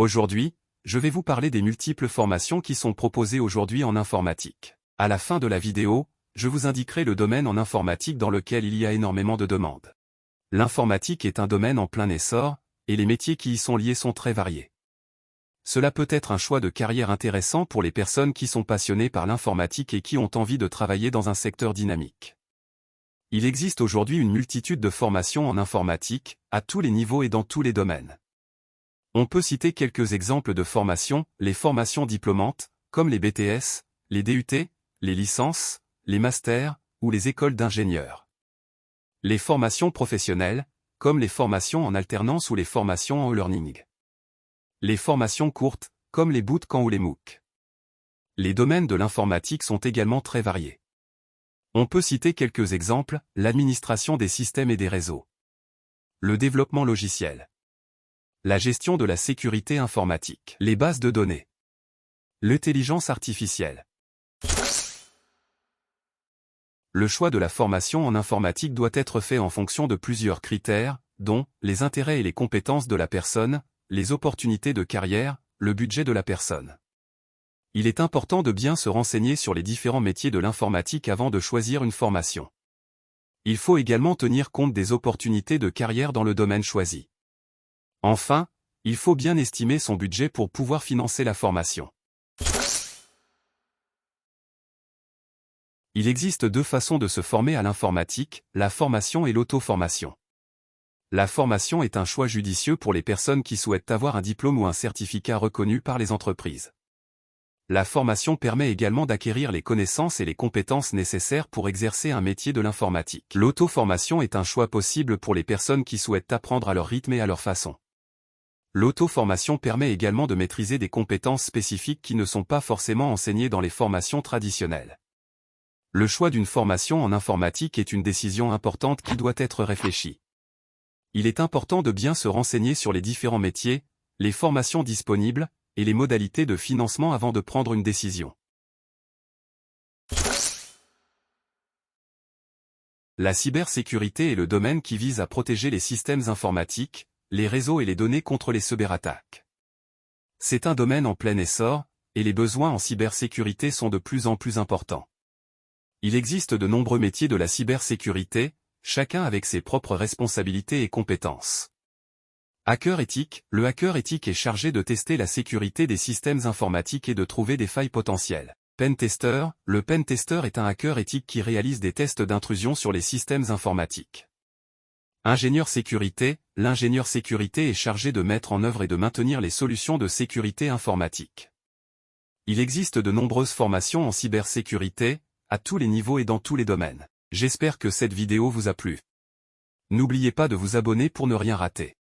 Aujourd'hui, je vais vous parler des multiples formations qui sont proposées aujourd'hui en informatique. À la fin de la vidéo, je vous indiquerai le domaine en informatique dans lequel il y a énormément de demandes. L'informatique est un domaine en plein essor, et les métiers qui y sont liés sont très variés. Cela peut être un choix de carrière intéressant pour les personnes qui sont passionnées par l'informatique et qui ont envie de travailler dans un secteur dynamique. Il existe aujourd'hui une multitude de formations en informatique, à tous les niveaux et dans tous les domaines. On peut citer quelques exemples de formations, les formations diplômantes, comme les BTS, les DUT, les licences, les masters, ou les écoles d'ingénieurs. Les formations professionnelles, comme les formations en alternance ou les formations en e-learning. Les formations courtes, comme les bootcamps ou les MOOC. Les domaines de l'informatique sont également très variés. On peut citer quelques exemples, l'administration des systèmes et des réseaux. Le développement logiciel. La gestion de la sécurité informatique. Les bases de données. L'intelligence artificielle. Le choix de la formation en informatique doit être fait en fonction de plusieurs critères, dont les intérêts et les compétences de la personne, les opportunités de carrière, le budget de la personne. Il est important de bien se renseigner sur les différents métiers de l'informatique avant de choisir une formation. Il faut également tenir compte des opportunités de carrière dans le domaine choisi. Enfin, il faut bien estimer son budget pour pouvoir financer la formation. Il existe deux façons de se former à l'informatique, la formation et l'auto-formation. La formation est un choix judicieux pour les personnes qui souhaitent avoir un diplôme ou un certificat reconnu par les entreprises. La formation permet également d'acquérir les connaissances et les compétences nécessaires pour exercer un métier de l'informatique. L'auto-formation est un choix possible pour les personnes qui souhaitent apprendre à leur rythme et à leur façon. L'auto-formation permet également de maîtriser des compétences spécifiques qui ne sont pas forcément enseignées dans les formations traditionnelles. Le choix d'une formation en informatique est une décision importante qui doit être réfléchie. Il est important de bien se renseigner sur les différents métiers, les formations disponibles, et les modalités de financement avant de prendre une décision. La cybersécurité est le domaine qui vise à protéger les systèmes informatiques, les réseaux et les données contre les cyberattaques. C'est un domaine en plein essor, et les besoins en cybersécurité sont de plus en plus importants. Il existe de nombreux métiers de la cybersécurité, chacun avec ses propres responsabilités et compétences. Hacker éthique. Le hacker éthique est chargé de tester la sécurité des systèmes informatiques et de trouver des failles potentielles. Pentester. Le pentester est un hacker éthique qui réalise des tests d'intrusion sur les systèmes informatiques. Ingénieur sécurité. L'ingénieur sécurité est chargé de mettre en œuvre et de maintenir les solutions de sécurité informatique. Il existe de nombreuses formations en cybersécurité, à tous les niveaux et dans tous les domaines. J'espère que cette vidéo vous a plu. N'oubliez pas de vous abonner pour ne rien rater.